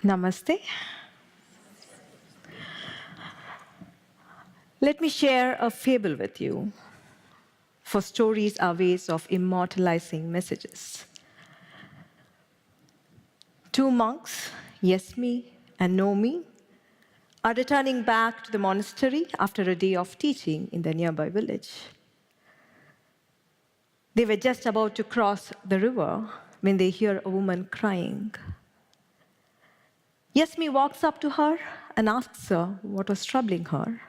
Namaste. Let me share a fable with you, for stories are ways of immortalizing messages. Two monks, Yesmi and Nomi, are returning back to the monastery after a day of teaching in the nearby village. They were just about to cross the river when they hear a woman crying. Yesmi walks up to her and asks her what was troubling her.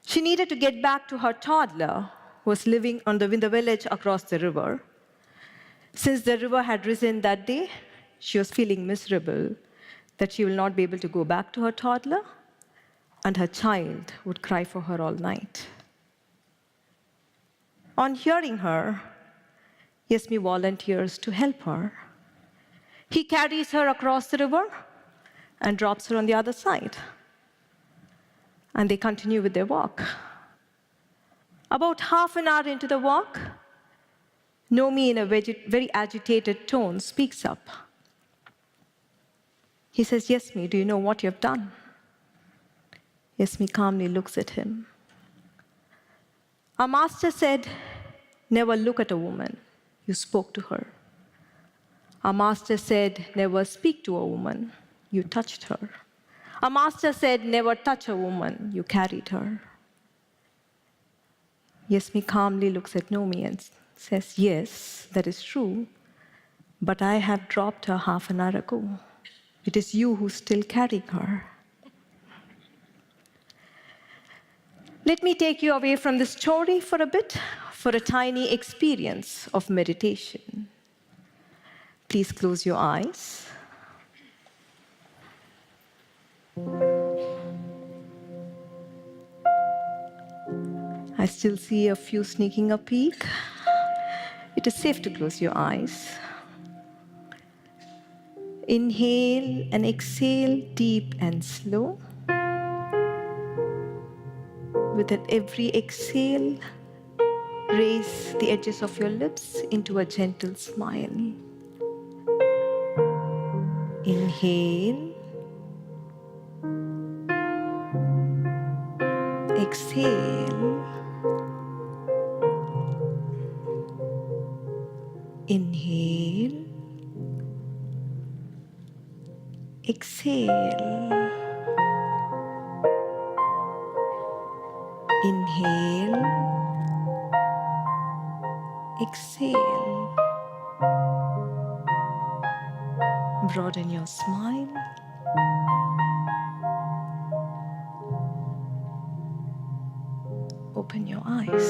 She needed to get back to her toddler who was living in the village across the river. Since the river had risen that day, she was feeling miserable that she will not be able to go back to her toddler, and her child would cry for her all night. On hearing her, Yesmi volunteers to help her. He carries her across the river and drops her on the other side. And they continue with their walk. About half an hour into the walk, Nomi, in a very agitated tone, speaks up. He says, "Yesmi, do you know what you have done?" Yesmi calmly looks at him. "Our master said, never look at a woman. You spoke to her. Our master said, never speak to a woman. You touched her. Our master said, never touch a woman. You carried her." Yesmi calmly looks at Nomi and says, "Yes, that is true, but I have dropped her half an hour ago. It is you who still carrying her." Let me take you away from the story for a bit, for a tiny experience of meditation. Please close your eyes. I still see a few sneaking a peek. It is safe to close your eyes. Inhale and exhale deep and slow. With every exhale, raise the edges of your lips into a gentle smile. Inhale. Exhale. Inhale. Exhale. Inhale. Exhale. Broaden your smile. Open your eyes.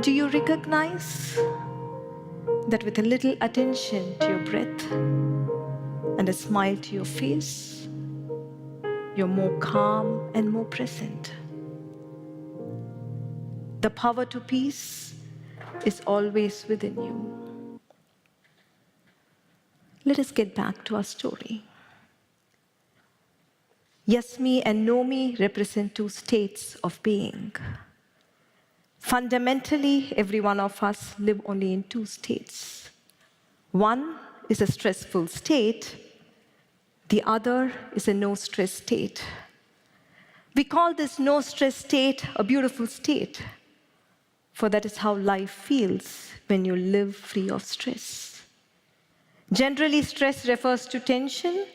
Do you recognize that with a little attention to your breath and a smile to your face, you're more calm and more present? The power to peace is always within you. Let us get back to our story. Yesmi and Nomi represent two states of being. Fundamentally, every one of us live only in two states. One is a stressful state. The other is a no-stress state. We call this no-stress state a beautiful state, for that is how life feels when you live free of stress. Generally, stress refers to tension,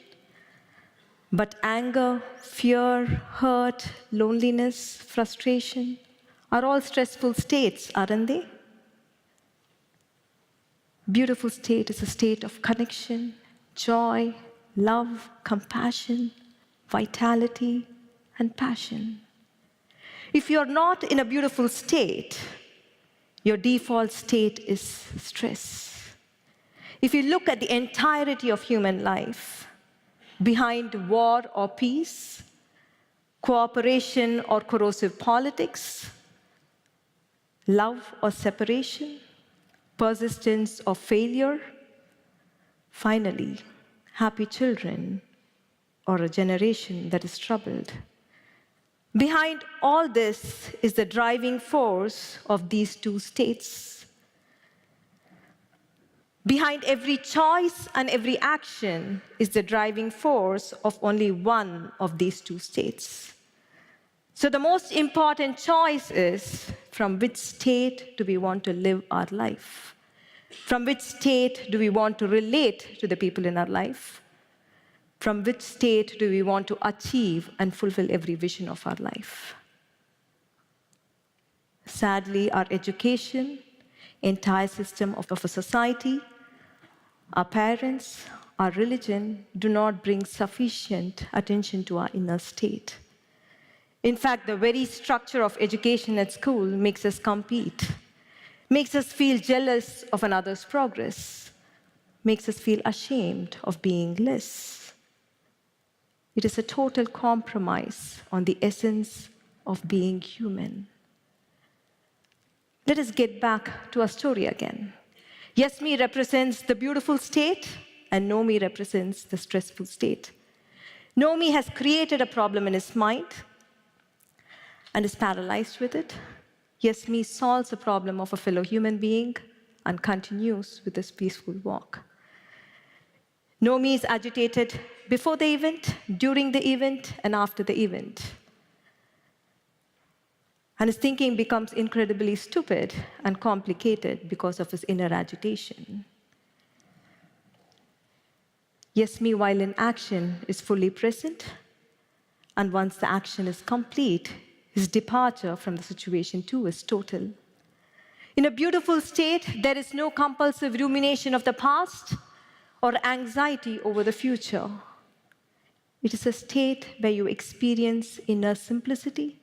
but anger, fear, hurt, loneliness, frustration are all stressful states, aren't they? Beautiful state is a state of connection, joy, love, compassion, vitality, and passion. If you're not in a beautiful state, your default state is stress. If you look at the entirety of human life, behind war or peace, cooperation or corrosive politics, love or separation, persistence or failure, finally, happy children or a generation that is troubled. Behind all this is the driving force of these two states, Behind every choice and every action is the driving force of only one of these two states. So the most important choice is from which state do we want to live our life? From which state do we want to relate to the people in our life? From which state do we want to achieve and fulfill every vision of our life? Sadly, our education, entire system of a society, our parents, our religion do not bring sufficient attention to our inner state. In fact, the very structure of education at school makes us compete, makes us feel jealous of another's progress, makes us feel ashamed of being less. It is a total compromise on the essence of being human. Let us get back to our story again. Yes, me represents the beautiful state, and no me represents the stressful state. No me has created a problem in his mind and is paralyzed with it. Yes, me solves a problem of a fellow human being and continues with this peaceful walk. No me is agitated before the event, during the event, and after the event. And his thinking becomes incredibly stupid and complicated because of his inner agitation. Yes, me, while in action, is fully present, and once the action is complete, his departure from the situation too is total. In a beautiful state, there is no compulsive rumination of the past or anxiety over the future. It is a state where you experience inner simplicity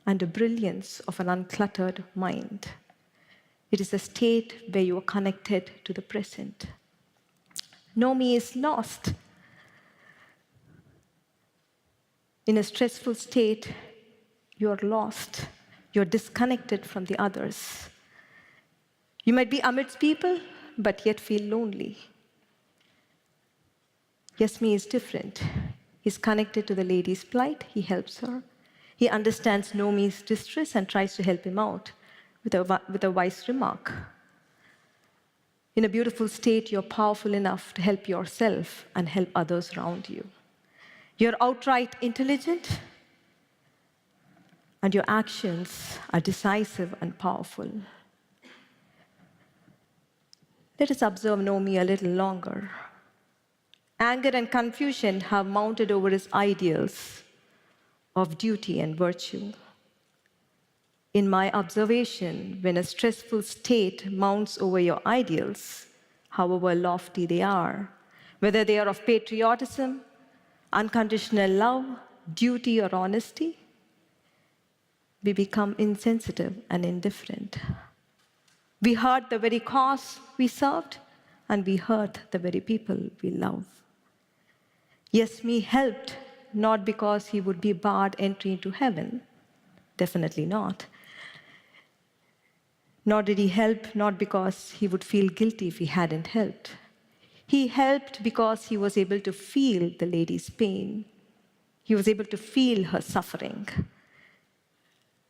and the brilliance of an uncluttered mind. It is a state where you are connected to the present. No me is lost. In a stressful state, you're lost. You're disconnected from the others. You might be amidst people, but yet feel lonely. Yes, me is different. He's connected to the lady's plight. He helps her. He understands Nomi's distress and tries to help him out with a wise remark. In a beautiful state, you're powerful enough to help yourself and help others around you. You're outright intelligent, and your actions are decisive and powerful. Let us observe Nomi a little longer. Anger and confusion have mounted over his ideals of duty and virtue. In my observation, when a stressful state mounts over your ideals, however lofty they are, whether they are of patriotism, unconditional love, duty, or honesty, we become insensitive and indifferent. We hurt the very cause we served, and we hurt the very people we love. Yes, me helped, not because he would be barred entry into heaven. Definitely not. Nor did he help, not because he would feel guilty if he hadn't helped. He helped because he was able to feel the lady's pain. He was able to feel her suffering.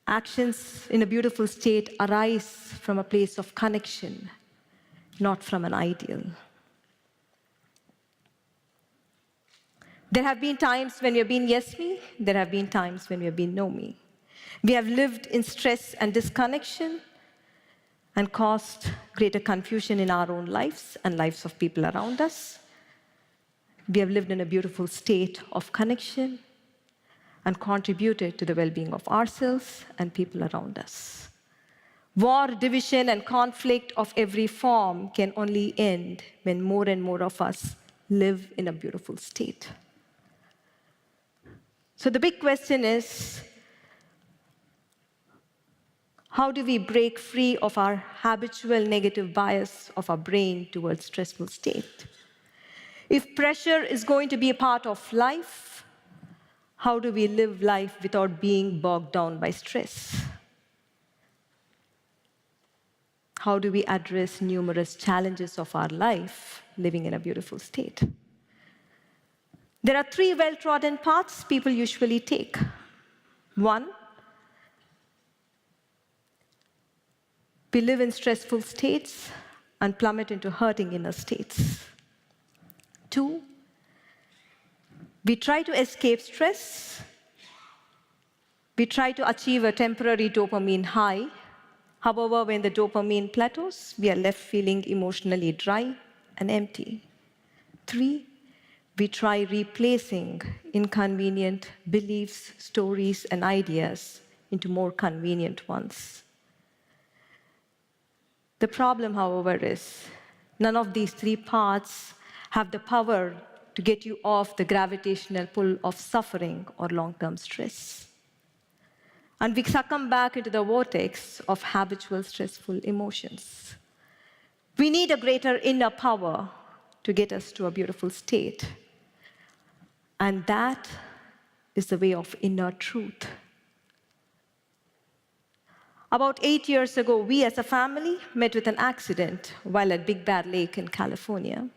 Actions in a beautiful state arise from a place of connection, not from an ideal. There have been times when we have been yes me, there have been times when we have been no me. We have lived in stress and disconnection and caused greater confusion in our own lives and lives of people around us. We have lived in a beautiful state of connection and contributed to the well-being of ourselves and people around us. War, division, and conflict of every form can only end when more and more of us live in a beautiful state. So the big question is, how do we break free of our habitual negative bias of our brain towards stressful state? If pressure is going to be a part of life, how do we live life without being bogged down by stress? How do we address numerous challenges of our life living in a beautiful state? There are 3 well-trodden paths people usually take. 1, we live in stressful states and plummet into hurting inner states. 2, we try to escape stress. We try to achieve a temporary dopamine high. However, when the dopamine plateaus, we are left feeling emotionally dry and empty. 3, we try replacing inconvenient beliefs, stories, and ideas into more convenient ones. The problem, however, is none of these 3 paths have the power to get you off the gravitational pull of suffering or long-term stress. And we succumb back into the vortex of habitual stressful emotions. We need a greater inner power to get us to a beautiful state. And that is the way of inner truth. About 8 years ago, we as a family met with an accident while at Big Bear Lake in California.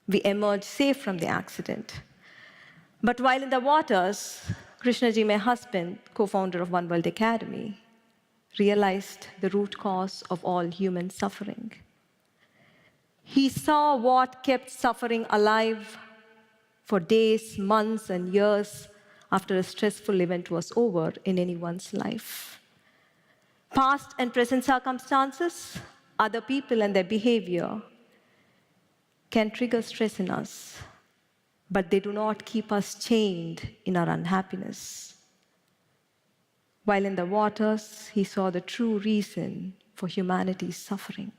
We emerged safe from the accident. But while in the waters, Krishnaji, my husband, co-founder of One World Academy, realized the root cause of all human suffering. He saw what kept suffering alive for days, months, and years after a stressful event was over in anyone's life. Past and present circumstances, other people and their behavior can trigger stress in us, but they do not keep us chained in our unhappiness. While in the waters, he saw the true reason for humanity's suffering.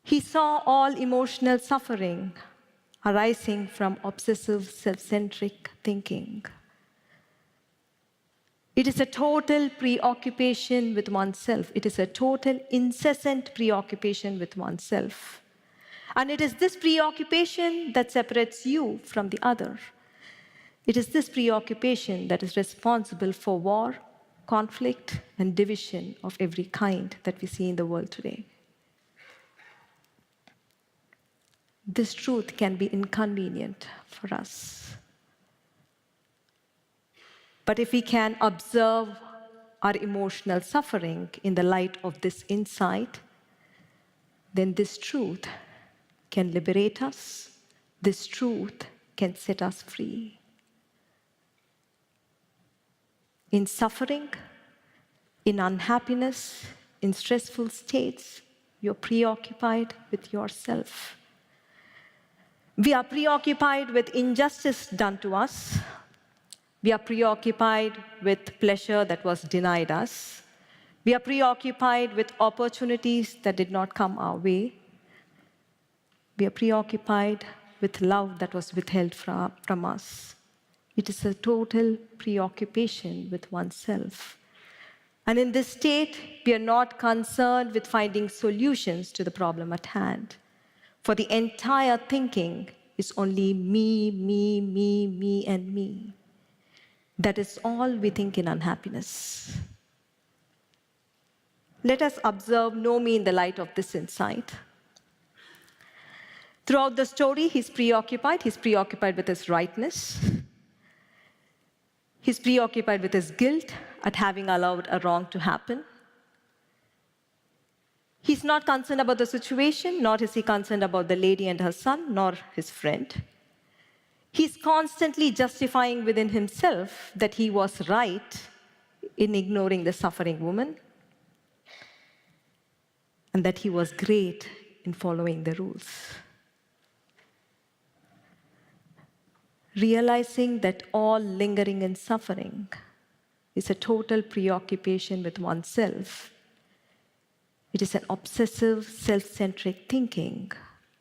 He saw all emotional suffering arising from obsessive, self-centric thinking. It is a total preoccupation with oneself. It is a total, incessant preoccupation with oneself. And it is this preoccupation that separates you from the other. It is this preoccupation that is responsible for war, conflict, and division of every kind that we see in the world today. This truth can be inconvenient for us. But if we can observe our emotional suffering in the light of this insight, then this truth can liberate us. This truth can set us free. In suffering, in unhappiness, in stressful states, you're preoccupied with yourself. We are preoccupied with injustice done to us. We are preoccupied with pleasure that was denied us. We are preoccupied with opportunities that did not come our way. We are preoccupied with love that was withheld from us. It is a total preoccupation with oneself. And in this state, we are not concerned with finding solutions to the problem at hand. For the entire thinking is only me, me, me, me, and me. That is all we think in unhappiness. Let us observe Nomi in the light of this insight. Throughout the story, he's preoccupied. He's preoccupied with his rightness. He's preoccupied with his guilt at having allowed a wrong to happen. He's not concerned about the situation, nor is he concerned about the lady and her son, nor his friend. He's constantly justifying within himself that he was right in ignoring the suffering woman, and that he was great in following the rules. Realizing that all lingering in suffering is a total preoccupation with oneself, it is an obsessive, self-centric thinking,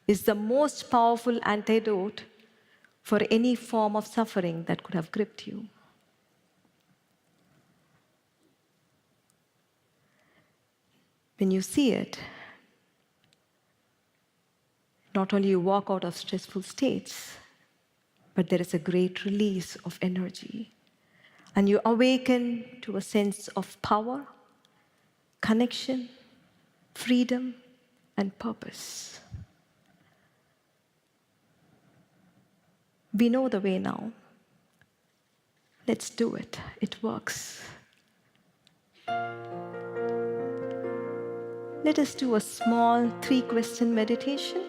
is the most powerful antidote for any form of suffering that could have gripped you. When you see it, not only you walk out of stressful states, but there is a great release of energy. And you awaken to a sense of power, connection, freedom, and purpose. We know the way now. Let's do it. It works. Let us do a small 3-question meditation.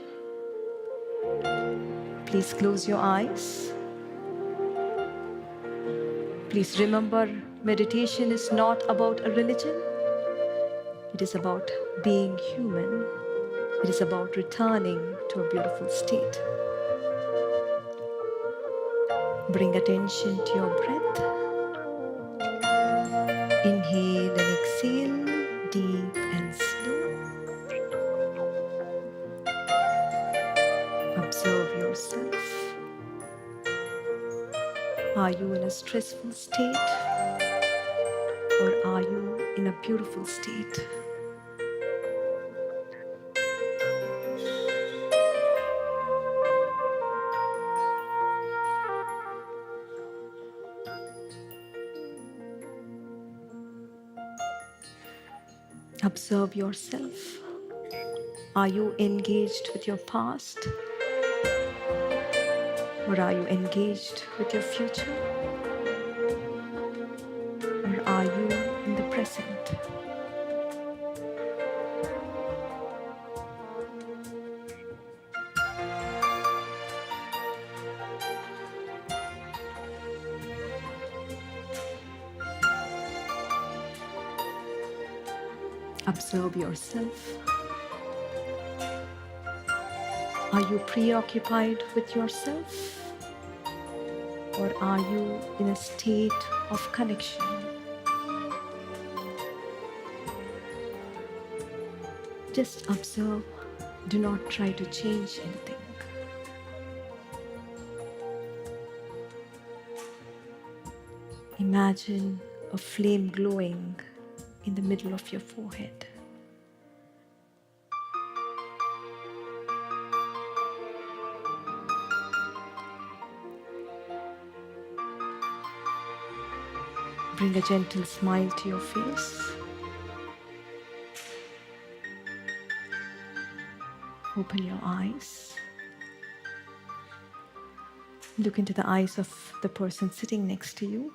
Please close your eyes. Please remember, meditation is not about a religion. It is about being human. It is about returning to a beautiful state. Bring attention to your breath. Inhale and exhale, deep and slow. Observe yourself. Are you in a stressful state, or are you in a beautiful state? Observe yourself. Are you engaged with your past, or are you engaged with your future? Or are you in the present? Observe yourself. Are you preoccupied with yourself, or are you in a state of connection? Just observe. Do not try to change anything. Imagine a flame glowing in the middle of your forehead. Bring a gentle smile to your face. Open your eyes. Look into the eyes of the person sitting next to you.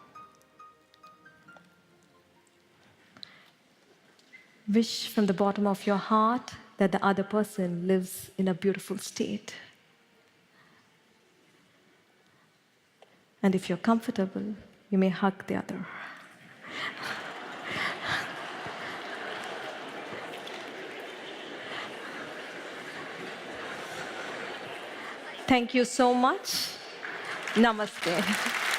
Wish from the bottom of your heart that the other person lives in a beautiful state. And if you're comfortable, you may hug the other. Thank you so much. Namaste.